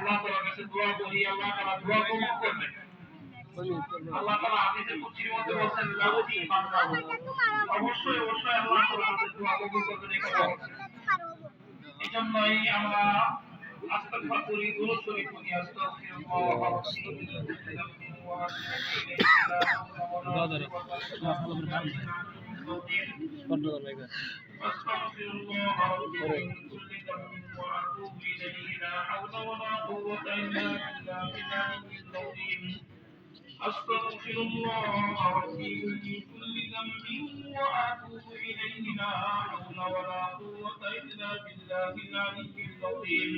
আল্লাহ তাআলার কাছে দোয়া করি, আল্লাহ তাআলা দোয়া কবুল করবেন। আল্লাহ তাআলা হাদিসে কুদসির মধ্যে বলেন লাউজি মানজাব, অবশ্যই অবশ্যই আল্লাহ তাআলা আমাদের দোয়া কবুল করবেন এই কথা বলেন। এজন্যই আমরা আস্তাগফির করি, দুরূদ শরীফ পড়ি, আস্তাগফিরুল্লাহ ওয়া আতুবু ইলাইহি। أستغفر الله ربي من كل ذنب وأتوب إليه لا حول ولا قوة إلا بالله العلي العظيم أستغفر الله ربي من كل ذنب وأتوب إليه لا حول ولا قوة إلا بالله العلي العظيم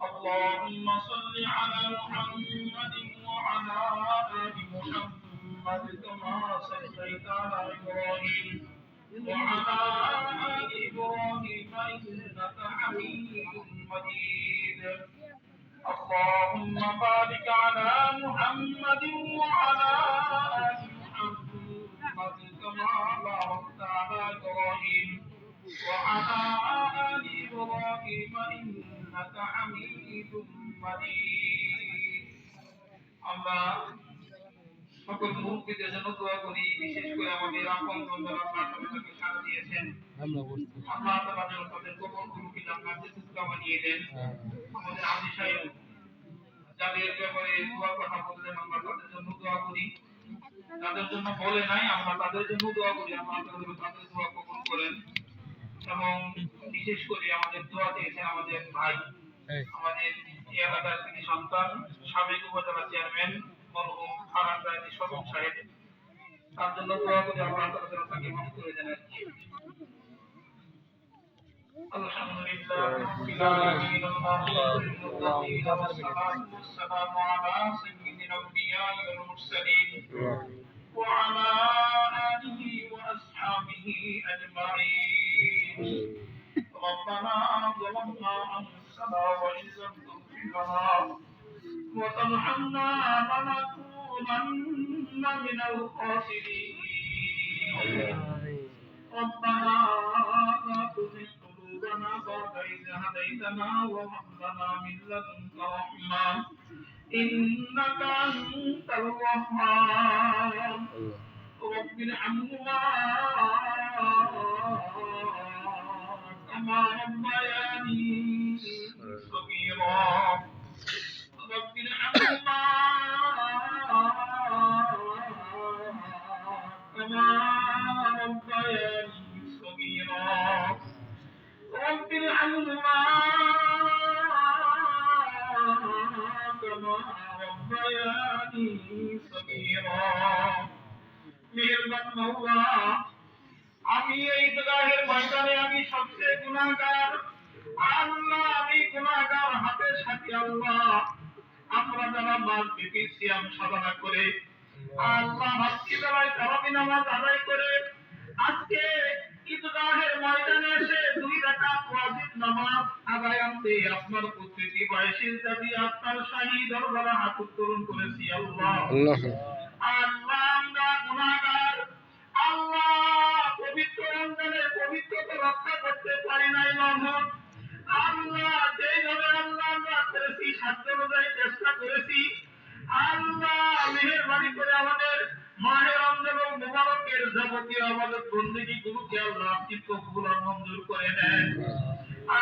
اللهم صل على محمد وعلى آل محمد كما صليت على إبراهيم وعلى آل إبراهيم إنك حميد مجيد اللهم بارك على محمد وعلى آل محمد كما باركت على إبراهيم وعلى آل إبراهيم إنك حميد مجيد أما সকল মুরব্বীদের জন্য দোয়া করি, বিশেষ করে আমাদের আপন বন্ধুরা আপনাদেরকে সাথে দিয়েছেন আল্লাহ তাআলা যেন তাদের কবর গুলোকে জান্নাতের টুকরা বানিয়ে দেন। আমাদের আদি সাহেব যাদের ব্যাপারে দোয়ার কথা বললেন আমরা তাদের জন্য দোয়া করি, তাদের জন্য বলে নাই আমরা তাদের জন্য দোয়া করি, আল্লাহ তাআলা তাদের দোয়া কবুল করেন। এবং বিশেষ করে আমাদের দোয়া দিয়েছেন আমাদের ভাই, আমাদের এলাকার কৃতি সন্তান সাবেক উপজেলা চেয়ারম্যান মরহুম ফারহান রায়নী সদর সাহেব, তার জন্য দোয়া করি আল্লাহ তাআলা যেন তাকে মাফ করে দেন। আলহামদুলিল্লাহ রাব্বিল আলামিন ওয়াসসালামু আলা সাইয়্যিদিল আম্বিয়া ওয়াল মুরসালিন ওয়া আলা আলিহি ওয়া আসহাবিহি আজমাইন। ربنا ظلمنا أنفسنا وإن لم تغفر لنا وترحمنا لنكونن من الخاسرين. ربنا لا تزغ قلوبنا بعد إذ هديتنا وهب لنا من لدنك رحمة إنك أنت الوهاب. رب ارحمهما كما ربياني صغيرا. رب ارحمهما كما ربياني صغيرا. رب ارحمهما كما ربياني صغيرا. মেহেরবান মাওলা, আমি এই ঈদগাহের ময়দানে আমি সবচেয়ে গুনাহগার আল্লাহ, আমি গুনাহগার হাতে সাথী আল্লাহ। আমরা যারা মাস ব্যাপী সিয়াম সাধনা করে আল্লাহ রাত্রিবেলায় তারাবি নামাজ আদায় করে আজকে ঈদগাহের ময়দানে এসে 2 রাকাত ওয়াজিব নামাজ আদায় আনতে আপনার প্রতিটি বয়সের দাবি আপনার শাহী দরবারে হাত উত্তোলন করেছি আল্লাহ। আল্লাহ আমরা গুনাহগার আল্লাহ, পবিত্র রমজানের পবিত্রতা রক্ষা করতে পারি নাই মহম্মদ আল্লাহ। যেভাবে আল্লাহ আমরা করেছি সাধ্য অনুযায়ী চেষ্টা করেছি আল্লাহ, মেহেরবানি করে আমাদের মাহে রমজান মুবারকের যাবতীয় আমাদের বন্দেগী গুলোকে আল্লাহ আপনি কবুল আর মঞ্জুর করে নেন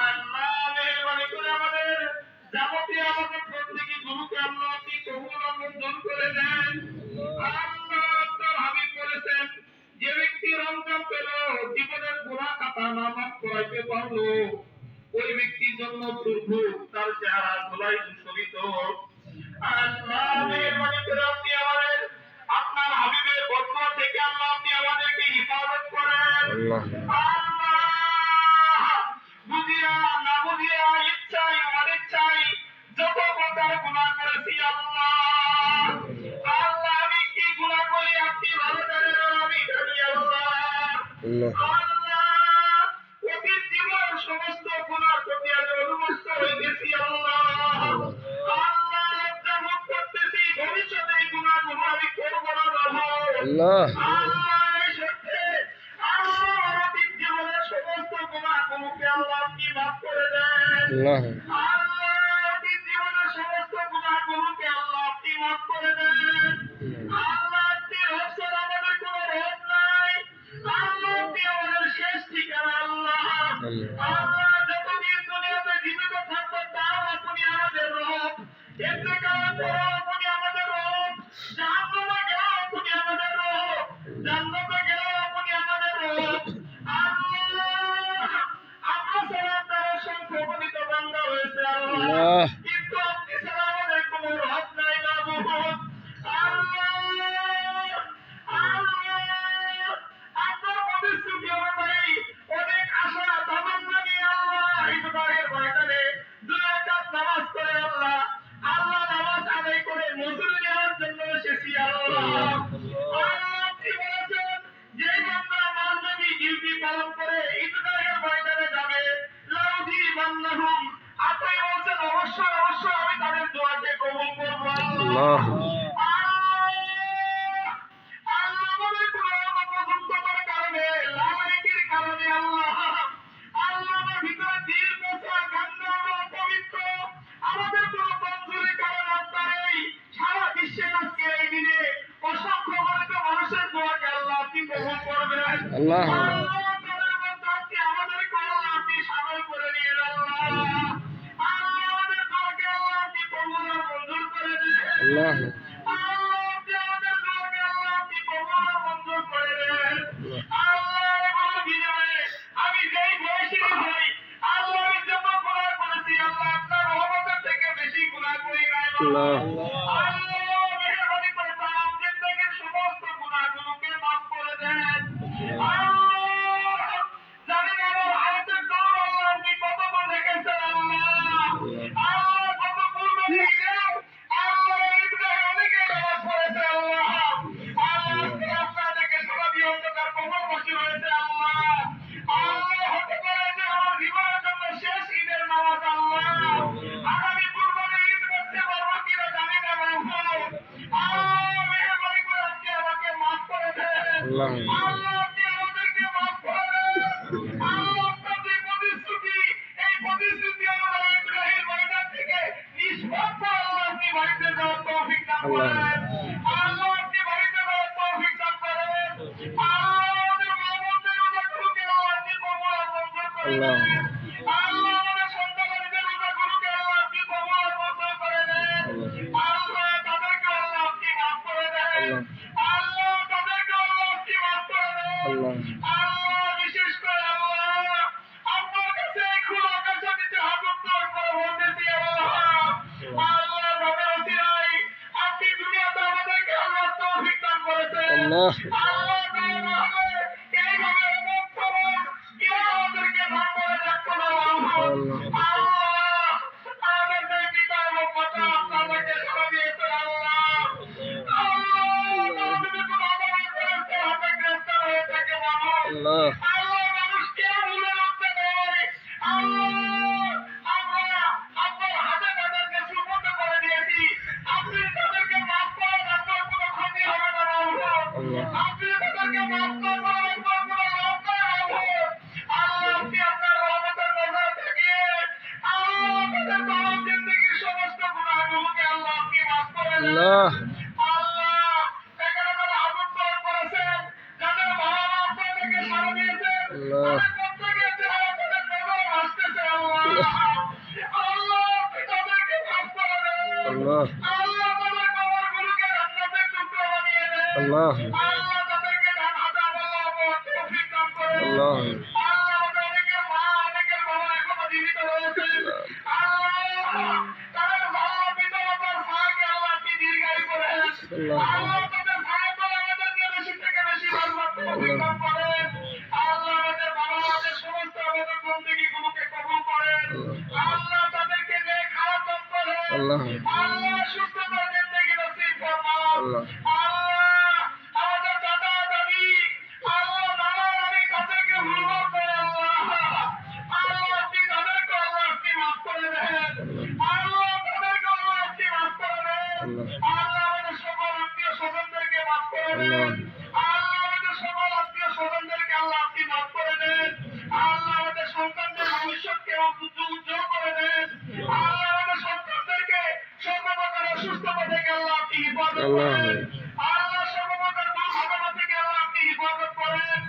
আল্লাহ। মেহেরবানি করে আমাদের যাবতীয় আমাদের বন্দেগী গুলোকে আল্লাহ আপনি কবুল আর মঞ্জুর করে নেন আল্লাহ। আপনার হাবিব বলেছেন যে ব্যক্তি রমজান পেল জীবনের গুনাহ খাতা না মাফ করাইতে পারলো ওই ব্যক্তির জন্য দুর্ভোগ, তার চেহারা ধুলায় ধূসরিত। আল্লাহ মেহেরবানি করে আপনি আমাদের আপনার হাবিবের বদুয়া থেকে আল্লাহ আপনি আমাদেরকে হিফাজত করেন আল্লাহ। বুঝিয়া না বুঝিয়া, ইচ্ছাই অনিচ্ছাই যত প্রকার গুনাহ করেছি আল্লাহ, আল্লাহ আমি কি গুনাহ করি আপনি ভালো জানেন, আমি জানি আল্লাহ। আল্লাহ অতীত জীবনের সমস্ত গুনার প্রতি আমি অনুমস্ত হয়ে গেছি আল্লাহ। আল্লাহ লজ্জা বোধ করতেছি ভবিষ্যতে এই গুনাহগুলো আমি করবো না আল্লাহ। আল্লাহ এই সত্যি আল্লাহ অতীত জীবনের সমস্ত গুনাহগুলোকে আল্লাহ আপনি মাফ করে দেন আল্লাহ। অতীত করে দেন। আল্লাহ আপনি রব ছাড়া আমাদের কোনো রব নাই। আল্লাহ আপনি আমাদের শেষ ঠিকানা আল্লাহ। আল্লাহ যতদিন দুনিয়াতে জীবিত থাকবো তাও আপনি আমাদের রব। ইন্তেকাল করার আপনি আমাদের রব। জাহান্নামে গেলেও আপনি আমাদের রব। জান্নাতে গেলেও আপনি আমাদের রব। আল্লাহ আমরা ছাড়া আপনার অসংখ্য অগণিত বান্দা হয়েছে আল্লাহ, কিন্তু আপনি ছাড়া আমাদের কোনো রব নাই মাবুদ। আল্লাহ আল্লাহ আপনার প্রতিশ্রুতি অনুযায়ী অনেক আশা তামান্না নিয়ে আল্লাহ ঈদগাহের ময়দানে 2 রাকাত নামাজ পড়ে আল্লাহ নামাজ আদায় করে মজুরি নেওয়ার জন্য এসেছি আল্লাহ। আপনি বলেছেন যে বান্দা মানবী ডিউটি পালন করে ঈদগাহের ময়দানে যাবে লাউজি বান্নাহুম, আপনি বলছেন অবশ্যই অবশ্যই আমি তাদের দোয়াকে কবুল করব আল্লাহ। আল্লাহ আল্লাহ আমি যেই বয়সী হই আল্লাহ যত গুনাহ করেছি আল্লাহ আপনার রহমতের থেকে বেশি গুনাহ করি নাই আল্লাহ আল্লাহ মেহেরবানি করে তামাম জিন্দেগীর সমস্ত গুনাহগুলোকে মাফ করে দেন আল্লাহ। জানি না আমার হায়াতের দৌড় আল্লাহ আপনি কতবার দেখেছেন আল্লাহ কত পূর্বে থেকেও আল্লাহ ঈদগাহে অনেকে নামাজ পড়েছে আল্লাহ আজকে আপনাদেরকে সবাই অন্ধকার কবরবাসী হয়েছে আল্লাহ হতে পারে যে আমার জীবনের জন্য শেষ ঈদের নামাজ আল্লাহ। আগামী কুরবানি ঈদ করতে পারবো কিনা জানি না মাহবুব। মেহেরবানি করে আজকে আমাকে মাফ করে দেন আপনি আমাদেরকে মাফ করে দেন আপনার যে প্রতিশ্রুতি এই প্রতিশ্রুতি অনুযায়ী ঈদগাহের ময়দান থেকে নিষ্পাপ আল্লাহ আপনি বাড়িতে যাওয়ার তৌফিক দান করেন আপনি বাড়িতে যাওয়ার তৌফিক দান করেন আমাদের মা বোনদের রোজাগুলোকে আপনি কবুল আর মঞ্জুর করে দেন আমাদের সন্তানদের রোজাগুলোকে আপনি কবুল আর মঞ্জুর করে দেন তাদেরকে আপনি মাফ করে দেন তাদেরকে আপনি মাফ করে দেন বিশেষ করে আপনার কাছে এই খোলা আকাশের নিচে হাত উত্তোলন করে বলতেছি আল্লাহ নবীর ওসিলায় আপনি দুনিয়াতে আমাদেরকে আল্লাহ তৌফিক দান করেছেন আল্লাহ তাআলা না হলে এইভাবে উম্মত সমাজ কেউ আমাদেরকে দান করে রাখতো না আমাদের যে পিতা এবং মাতা আপনাদেরকে সেবা দিয়েছেন তারা যদি কোনো অপরাধ করেছে হাতে গ্রেফতার হয়ে থাকে মানুষ কেউ ভুলে রাখতে নয় আমরা আপনার হাতে তাদেরকে সুপর্দ করে দিয়েছি আপনি তাদেরকে মাফ করেন আপনার কোনো ক্ষতি হবে না আপনি তাদেরকে মাফ করবেন আপনার কোনো লাভ নাই আপনি আপনার রহমতের নজরে থাকিয়ে তাদের তামাম জিন্দেগীর সমস্ত গুনাহগুলোকে আপনি মাফ করে দেন এখানে যারা হাত উত্তোলন করেছেন যাদের বাবা মা আপনাদেরকে সাড়া দিয়েছেন তাদের প্রত্যেকের চেহারা তাদের নজরে ভাসতেছে আপনি তাদেরকে মাফ করে দেন তাদের কবরগুলোকে জান্নাতের টুকরো বানিয়ে দেন তাদেরকে আযাব আল্লাহ তৌফিক দান করেন আমাদের অনেকের মা অনেকের বাবা এখনো জীবিত রয়েছে তাদের বাবা পিতা মাতার ছায়াকে আপনি দীর্ঘায়ু করেন তাদের ছায়া তলে আমাদেরকে বেশি থেকে বেশি বাঁচবার তৌফিক দান করেন আমাদের বাবা মাদের সমস্ত আমাদের বন্দেগীগুলোকে কবুল করেন তাদেরকে নেক হায়াত দান করেন সুস্থতার জিন্দেগি নসিব ফরমান আমাদের দাদা দাদি নানা নানি তাদেরকে হুরমত করে আপনি তাদেরকে আপনি মাফ করে দেন তাদেরকে আপনি মাফ করে দেন আমাদের সকল আত্মীয় স্বজনদেরকে মাফ করে দেন আমাদের সকল আত্মীয় স্বজনদেরকে আপনি মাফ করে দেন আমাদের সন্তানদের ভবিষ্যৎকে উজ্জ্বল করে দেন আমাদের সন্তানদেরকে সর্বপ্রকার অসুস্থতা থেকে আপনি হিফাজত আল্লাহ আল্লাহ সর্বপ্রকার দুর্ঘটনা থেকে আল্লাহ আপনি হেফাজত করেন।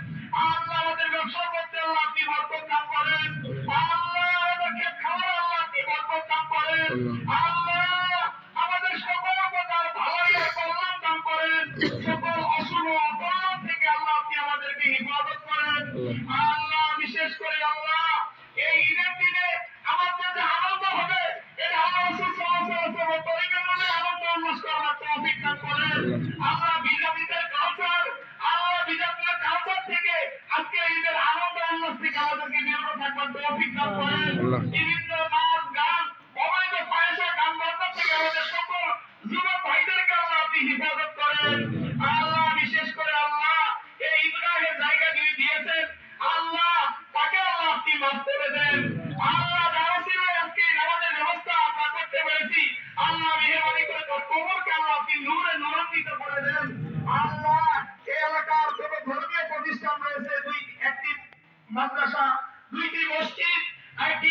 আল্লাহ আমাদের ব্যবসা করতে আল্লাহ আপনি বরকত দান করেন। আল্লাহ আমাদের ক্ষেত খাওয়ার আল্লাহ আপনি বরকত দান করেন। আল্লাহ আমাদের সকল প্রকার ভালোই আর কল্যাণ দান করেন। সকল অশুভ অকল্যাণ থেকে আল্লাহ আপনি আমাদেরকে হেফাজত করেন। আল্লাহ বিশেষ করে আল্লাহ এই ঈদের দিনে আমাদের যে আনন্দ হবে এটা আল্লাহ রাসূল সাল্লাল্লাহু আলাইহি ওয়াসাল্লাম তরিকার মধ্যে আনন্দ উল্লাস করার তৌফিক দান করেন। আল্লাহ বিজাতিদের কালচার আল্লাহ বিজাতিদের কালচার থেকে আজকে ঈদের আনন্দ উল্লাস থেকে আমাদেরকে বিরত থাকবার তৌফিক দান করেন। বিভিন্ন নাচ গান অবৈধ ফাহিশা গান বাজনা থেকে আমাদের সকল যুবক ভাইদেরকে আল্লাহ আপনি হেফাজত করেন। আল্লাহ বিশেষ করে আল্লাহ এই ঈদগাহের জায়গা যিনি দিয়েছেন আল্লাহ তাকে আল্লাহ আপনি মাফ করে দেন। আল্লাহ যারা ছিল আজকে নামাজের ব্যবস্থা আমরা করতে পেরেছি আল্লাহ মেহেরবানি করে তার কবরকে আল্লাহ আপনি নূরে নূরান্বিত করে দেন। আল্লাহ এই এলাকার যত ধর্মীয় প্রতিষ্ঠান রয়েছে একটি মাদ্রাসা, 2টি মসজিদ, একটি